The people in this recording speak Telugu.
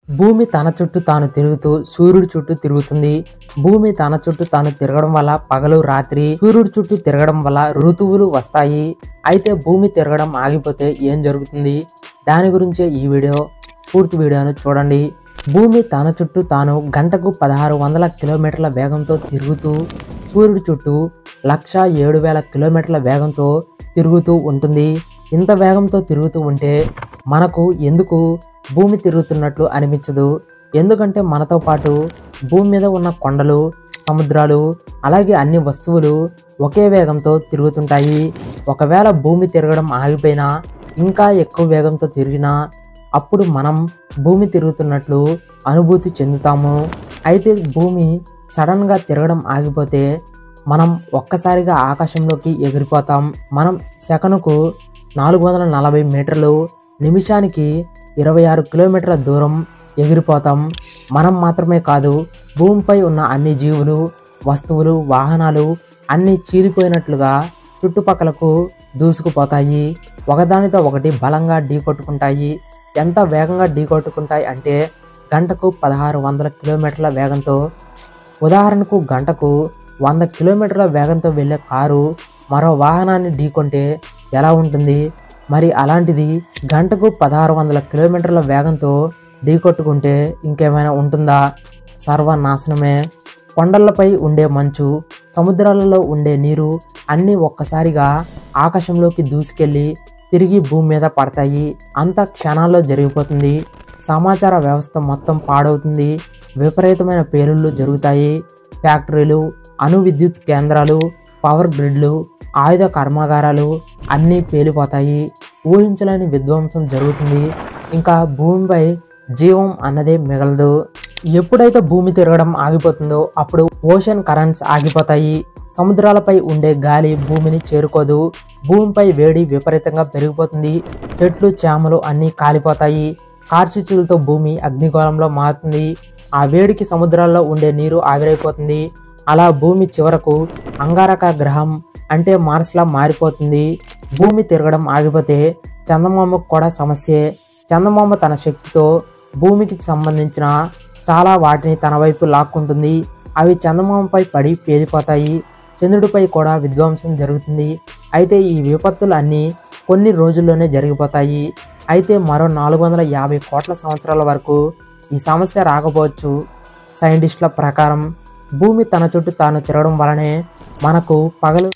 భూమి తన చుట్టూ తాను తిరుగుతూ సూర్యుడి చుట్టూ తిరుగుతుంది. భూమి తన చుట్టూ తాను తిరగడం వల్ల పగలు రాత్రి, సూర్యుడి చుట్టూ తిరగడం వల్ల ఋతువులు వస్తాయి. అయితే భూమి తిరగడం ఆగిపోతే ఏం జరుగుతుంది? దాని గురించే ఈ వీడియో. పూర్తి వీడియోను చూడండి. భూమి తన చుట్టూ తాను గంటకు 1600 కిలోమీటర్ల వేగంతో తిరుగుతూ సూర్యుడి చుట్టూ 1,07,000 కిలోమీటర్ల వేగంతో తిరుగుతూ ఉంటుంది. ఇంత వేగంతో తిరుగుతూ ఉంటే మనకు ఎందుకు భూమి తిరుగుతున్నట్లు అనిపించదు. ఎందుకంటే మనతో పాటు భూమి మీద ఉన్న కొండలు, సముద్రాలు, అలాగే అన్ని వస్తువులు ఒకే వేగంతో తిరుగుతుంటాయి. ఒకవేళ భూమి తిరగడం ఆగిపోయినా, ఇంకా ఎక్కువ వేగంతో తిరిగినా అప్పుడు మనం భూమి తిరుగుతున్నట్లు అనుభూతి చెందుతాము. అయితే భూమి సడన్గా తిరగడం ఆగిపోతే మనం ఒక్కసారిగా ఆకాశంలోకి ఎగిరిపోతాం. మనం సెకనుకు 440 మీటర్లు, నిమిషానికి 26 కిలోమీటర్ల దూరం ఎగిరిపోతాం. మనం మాత్రమే కాదు, భూమిపై ఉన్న అన్ని జీవులు, వస్తువులు, వాహనాలు అన్నీ చీలిపోయినట్లుగా చుట్టుపక్కలకు దూసుకుపోతాయి. ఒకదానితో ఒకటి బలంగా ఢీకొట్టుకుంటాయి. ఎంత వేగంగా ఢీకొట్టుకుంటాయి అంటే గంటకు 1600 కిలోమీటర్ల వేగంతో. ఉదాహరణకు గంటకు 100 కిలోమీటర్ల వేగంతో వెళ్ళే కారు మరో వాహనాన్ని ఢీకొంటే ఎలా ఉంటుంది? మరి అలాంటిది గంటకు 1600 కిలోమీటర్ల వేగంతో ఢీకొట్టుకుంటే ఇంకేమైనా ఉంటుందా? సర్వనాశనమే. కొండలపై ఉండే మంచు, సముద్రాలలో ఉండే నీరు అన్నీ ఒక్కసారిగా ఆకాశంలోకి దూసుకెళ్ళి తిరిగి భూమి మీద పడతాయి. అంత క్షణాల్లో జరిగిపోతుంది. సమాచార వ్యవస్థ మొత్తం పాడవుతుంది. విపరీతమైన పేలుళ్ళు జరుగుతాయి. ఫ్యాక్టరీలు, అణు విద్యుత్ కేంద్రాలు, పవర్ గ్రిడ్లు, ఆయుధ కర్మాగారాలు అన్నీ పేలిపోతాయి. ఊహించలేని విధ్వంసం జరుగుతుంది. ఇంకా భూమిపై జీవం అన్నదే మిగలదు. ఎప్పుడైతే భూమి తిరగడం ఆగిపోతుందో అప్పుడు ఓషన్ కరెంట్స్ ఆగిపోతాయి. సముద్రాలపై ఉండే గాలి భూమిని చేరుకోదు. భూమిపై వేడి విపరీతంగా పెరిగిపోతుంది. చెట్లు, చేమలు అన్నీ కాలిపోతాయి. కార్చిచ్చులతో భూమి అగ్నిగోళంలో మారుతుంది. ఆ వేడికి సముద్రాల్లో ఉండే నీరు ఆవిరైపోతుంది. అలా భూమి చివరకు అంగారక గ్రహం అంటే మార్స్లా మారిపోతుంది. భూమి తిరగడం ఆగిపోతే చందమామకు కూడా సమస్యే. చందమామ తన శక్తితో భూమికి సంబంధించిన చాలా వాటిని తన వైపు లాక్కుంటుంది. అవి చందమామపై పడి పేలిపోతాయి. చంద్రుడిపై కూడా విధ్వంసం జరుగుతుంది. అయితే ఈ విపత్తులు అన్నీ కొన్ని రోజుల్లోనే జరిగిపోతాయి. అయితే మరో 450 కోట్ల సంవత్సరాల వరకు ఈ సమస్య రాకపోవచ్చు. సైంటిస్టుల ప్రకారం భూమి తన చుట్టూ తాను తిరగడం వలనే మనకు పగలు